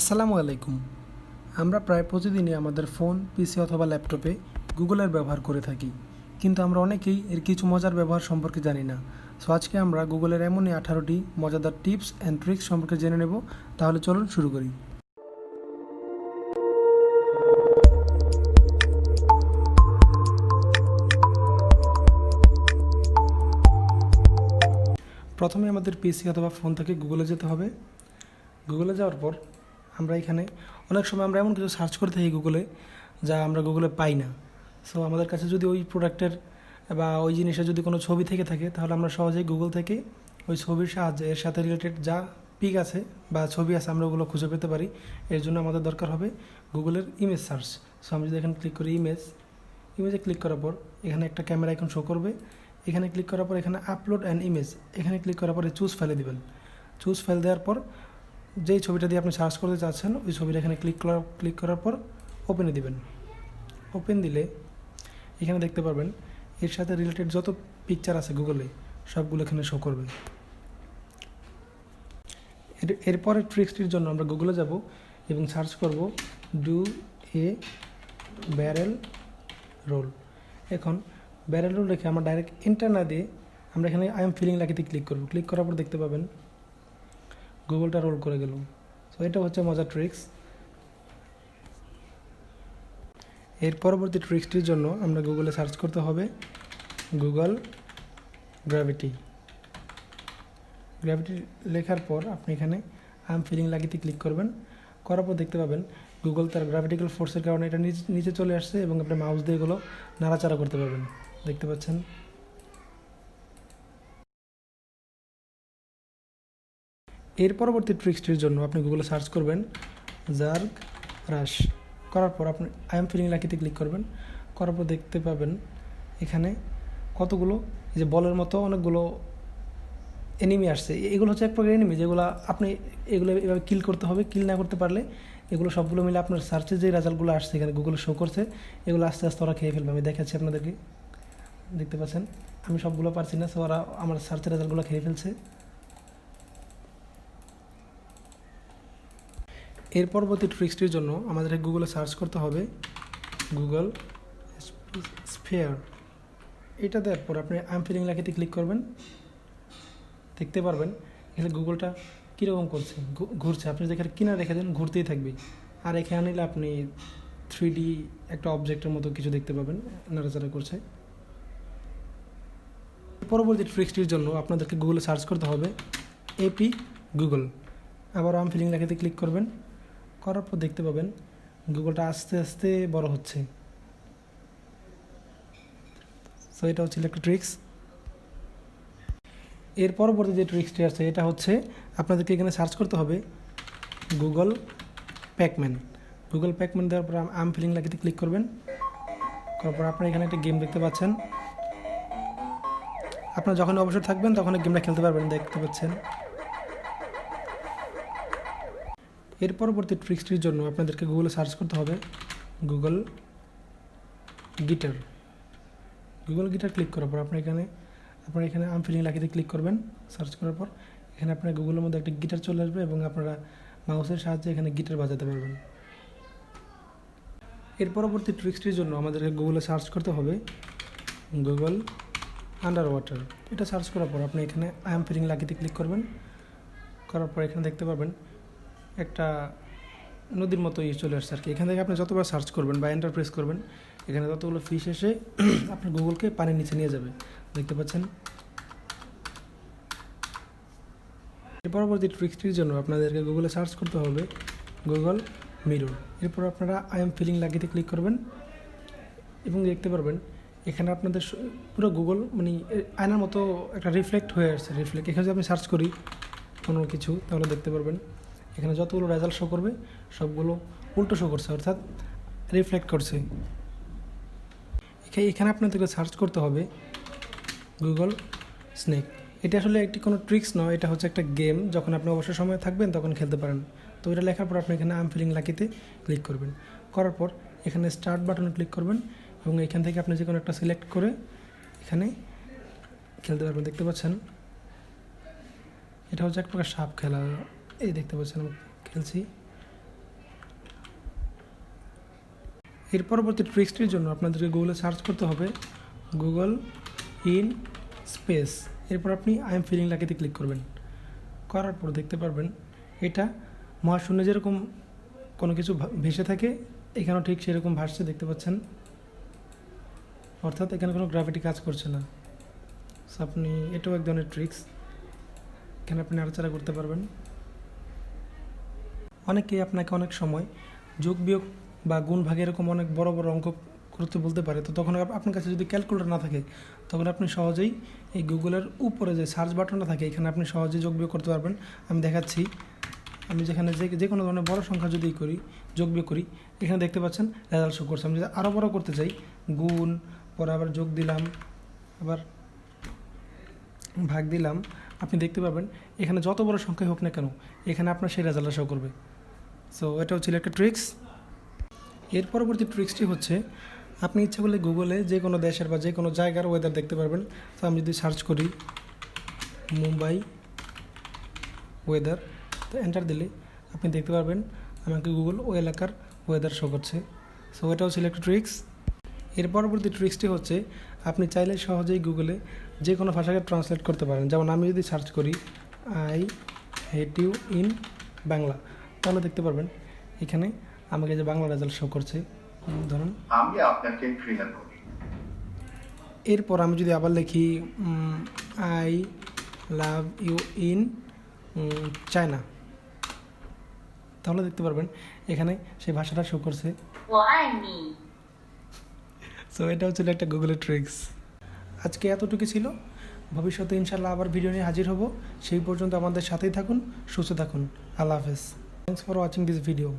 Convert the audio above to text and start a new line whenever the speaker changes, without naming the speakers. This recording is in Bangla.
আসসালামু আলাইকুম। আমরা প্রায় প্রতিদিনই আমাদের ফোন, পিসি অথবা ল্যাপটপে গুগলের ব্যবহার করে থাকি, কিন্তু আমরা অনেকেই এর কিছু মজার ব্যবহার সম্পর্কে জানি না। সো আজকে আমরা গুগলের এমনই 18টি মজাদার টিপস অ্যান্ড ট্রিক্স সম্পর্কে জেনে নেব। তাহলে চলুন শুরু করি। প্রথমে আমাদের পিসি অথবা ফোন থেকে গুগলে যেতে হবে। গুগলে যাওয়ার পর আমরা এখানে অনেক সময় আমরা এমন কিছু সার্চ করে থাকি গুগলে, যা আমরা গুগলে পাই না। সো আমাদের কাছে যদি ওই প্রোডাক্টের বা ওই জিনিসের যদি কোনো ছবি থেকে থাকে, তাহলে আমরা সহজেই গুগল থেকে ওই ছবির সাহায্যে এর সাথে রিলেটেড যা পিক আছে বা ছবি আছে আমরা ওগুলো খুঁজে পেতে পারি। এর জন্য আমাদের দরকার হবে গুগলের ইমেজ সার্চ। সো আমি যদি এখানে ক্লিক করি ইমেজে ক্লিক করার পর এখানে একটা ক্যামেরা আইকন শো করবে। এখানে ক্লিক করার পর এখানে আপলোড অ্যান্ড ইমেজ, এখানে ক্লিক করার পরে চুজ ফাইলে দিবেন। চুজ ফাইল দেওয়ার পর যেই ছবিটা দিয়ে আপনি সার্চ করতে চাচ্ছেন ওই ছবিটা এখানে ক্লিক করার পর ওপেনে দিবেন। ওপেন দিলে এখানে দেখতে পারবেন এর সাথে রিলেটেড যত পিকচার আছে গুগলে সবগুলো এখানে শো করবে। এরপরের ট্রিক্সটির জন্য আমরা গুগলে যাব এবং সার্চ করব ডু এ ব্যারেল রোল। এখন ব্যারেল রোল রেখে আমরা ডাইরেক্ট এন্টার না দিয়ে আমরা এখানে আই এম ফিলিং লাকিতে ক্লিক করব। ক্লিক করার পর দেখতে পাবেন গুগলটা রোল করে গেল। সো এটা হচ্ছে মজার ট্রিক্স। এর পরবর্তী ট্রিক্সটির জন্য আমরা গুগলে সার্চ করতে হবে গুগল গ্র্যাভিটি লেখার পর আপনি এখানে আই এম ফিলিং লাকিতে ক্লিক করবেন। করার পর দেখতে পাবেন গুগল তার গ্র্যাভিটিক্যাল ফোর্সের কারণে এটা নিচে চলে আসছে এবং আপনি মাউস দিয়ে এগুলো নাড়াচাড়া করতে পারবেন। দেখতে পাচ্ছেন। এর পরবর্তী ট্রিক্সটির জন্য আপনি গুগলে সার্চ করবেন জার্গ রাশ। করার পর আপনি আই এম ফিলিং লাকিতে ক্লিক করবেন। করার পর দেখতে পাবেন এখানে কতগুলো এই যে বলের মতো অনেকগুলো এনিমি আসছে। এগুলো হচ্ছে এক প্রকার এনিমি, যেগুলো আপনি এগুলো এভাবে কিল করতে হবে। কিল না করতে পারলে এগুলো সবগুলো মিলে আপনার সার্চে যে রেজাল্টগুলো আসছে এখানে গুগলে শো করছে, এগুলো আস্তে আস্তে ওরা খেয়ে ফেলবে। আমি দেখাচ্ছি আপনাদেরকে, দেখতে পাচ্ছেন আমি সবগুলো পারছি না, সো ওরা আমার সার্চের রেজাল্টগুলো খেয়ে ফেলছে। এর পরবর্তী ট্রিক্সটির জন্য আমাদের গুগলে সার্চ করতে হবে গুগল স্ফিয়ার। এটা দেওয়ার পর আপনি আই এম ফিলিং লাকিতে ক্লিক করবেন। দেখতে পারবেন এখানে গুগলটা কীরকম করছে, ঘুরছে। আপনি যদি এখানে কিনা রেখে দেন ঘুরতেই থাকবে। আর এখানে নিলে আপনি 3D একটা অবজেক্টের মতো কিছু দেখতে পাবেন, নাড়াচাড়া করছে। পরবর্তী ট্রিক্সটির জন্য আপনাদেরকে গুগলে সার্চ করতে হবে এপি গুগল। আবার আই এম ফিলিং লাকিতে ক্লিক করবেন। করার পর দেখতে পাবেন গুগলটা আস্তে আস্তে বড় হচ্ছে। সো এটা হচ্ছে একটা ট্রিক্স। এর পরবর্তী যে ট্রিক্সটি আছে এটা হচ্ছে আপনাদেরকে এখানে সার্চ করতে হবে গুগল প্যাকম্যান। গুগল প্যাকম্যান দেওয়ার পর আই এম ফিলিং লাকিতে ক্লিক করবেন। করার পর আপনারা এখানে একটা গেম দেখতে পাচ্ছেন। আপনারা যখন অবসর থাকবেন তখন এই গেমটা খেলতে পারবেন, দেখতে পাচ্ছেন। এর পরবর্তী ট্রিক্সটির জন্য আপনাদেরকে গুগলে সার্চ করতে হবে Google guitar. Google guitar click করার পর আপনারা এখানে আই এম ফিলিং লাকিতে ক্লিক করবেন। সার্চ করার পর এখানে আপনার গুগলের মধ্যে একটা গিটার চলে আসবে এবং আপনারা মাউসের সাহায্যে এখানে গিটার বাজাতে পারবেন। এর পরবর্তী ট্রিক্সটির জন্য আমাদেরকে গুগলে সার্চ করতে হবে গুগল আন্ডার ওয়াটার। এটা সার্চ করার পর আপনি এখানে আই এম ফিলিং লাকিতে ক্লিক করবেন। করার পর এখানে দেখতে পাবেন একটা নদীর মতো চলে আসছে আর কি। এখান থেকে আপনি যতবার সার্চ করবেন বা এন্টার প্রেস করবেন এখানে ততগুলো ফিশ এসে আপনার গুগলকে পানির নিচে নিয়ে যাবে, দেখতে পাচ্ছেন। এর পরবর্তী ট্রিক্সটির জন্য আপনাদেরকে গুগলে সার্চ করতে হবে গুগল মিরর। এরপর আপনারা আই এম ফিলিং লাকিতে ক্লিক করবেন এবং দেখতে পারবেন এখানে আপনাদের পুরো গুগল মানে আয়নার মতো একটা রিফ্লেক্ট হয়ে আসছে। এখানে যদি আপনি সার্চ করি কোনো কিছু তাহলে দেখতে পারবেন এখানে যতগুলো রেজাল্ট শো করবে সবগুলো উল্টো শো করছে, অর্থাৎ রিফ্লেক্ট করছে। এখানে আপনাদেরকে সার্চ করতে হবে গুগল স্নেক। এটা আসলে একটি কোনো ট্রিক্স নয়, এটা হচ্ছে একটা গেম। যখন আপনি অবসর সময় থাকবেন তখন খেলতে পারেন। তো এটা লেখার পর আপনি এখানে আই এম ফিলিং লাকিতে ক্লিক করবেন। করার পর এখানে স্টার্ট বাটনে ক্লিক করবেন এবং এখান থেকে আপনি যে কোনো একটা সিলেক্ট করে এখানে খেলতে পারবেন, দেখতে পাচ্ছেন। এটা হচ্ছে এক প্রকার সাপ খেলা, এই দেখতে পাচ্ছেন আমি খেলছি। এর পরবর্তী ট্রিক্সটির জন্য আপনাদেরকে গুগলে সার্চ করতে হবে গুগল ইন স্পেস। এরপর আপনি আই এম ফিলিং লাকিতে ক্লিক করবেন। করার পর দেখতে পারবেন এটা মহাশূন্যে যেরকম কোনো কিছু ভেসে থাকে এখানেও ঠিক সেরকম ভাসছে দেখতে পাচ্ছেন, অর্থাৎ এখানে কোনো গ্র্যাভিটি কাজ করছে না। সো আপনি এটাও এক ধরনের ট্রিক্স, এখানে আপনি নাড়াচাড়া করতে পারবেন। অনেকেই আপনাকে অনেক সময় যোগ বিয়োগ বা গুণ ভাগে এরকম অনেক বড় বড় অঙ্ক করতে বলতে পারে, তো তখন আপনার কাছে যদি ক্যালকুলেটর না থাকে তখন আপনি সহজেই এই গুগলের উপরে যে সার্চ বাটনটা থাকে এখানে আপনি সহজেই যোগ বিয়োগ করতে পারবেন। আমি দেখাচ্ছি, আমি যেখানে যে কোনো ধরনের বড় সংখ্যা যদি করি যোগ বিয়োগ করি এখানে দেখতে পাচ্ছেন রেজাল্ট শো করছে। আমি যদি আরও বড় করতে চাই গুণ, পরে আবার যোগ দিলাম, আবার ভাগ দিলাম, আপনি দেখতে পাবেন এখানে যত বড় সংখ্যাই হোক না কেন এখানে আপনার সেই রেজাল্টটা শো করবে। সো এটাও ছিল একটা ট্রিক্স। এর পরবর্তী ট্রিক্সটি হচ্ছে আপনি ইচ্ছা করলে গুগলে যে কোনো দেশের বা যে কোনো জায়গার ওয়েদার দেখতে পারবেন। তো আমি যদি সার্চ করি মুম্বাই ওয়েদার, তো এন্টার দিলে আপনি দেখতে পারবেন আমাকে গুগল ওই এলাকার ওয়েদার শো করছে। সো এটাও ছিল একটা ট্রিক্স। এর পরবর্তী ট্রিক্সটি হচ্ছে আপনি চাইলে সহজেই গুগলে যে কোনো ভাষাকে ট্রান্সলেট করতে পারেন। যেমন আমি যদি সার্চ করি I hate you in Bangla, তাহলে দেখতে পারবেন এখানে আমাকে যে বাংলা রেজাল্ট শো করছে। ধরুন
আমি আপনাকে ঘৃণা করি।
এরপর আমি যদি আবার লিখি I love you in China, তাহলে দেখতে পারবেন এখানে সেই ভাষাটা শো করছে। সো এটাও ছিল একটা গুগলের ট্রিক্স। আজকে এতটুকু ছিল, ভবিষ্যতে ইনশাল্লাহ আবার ভিডিও নিয়ে হাজির হব। সেই পর্যন্ত আমাদের সাথেই থাকুন, সুস্থ থাকুন। আল্লাহ হাফেজ। Thanks for watching this video.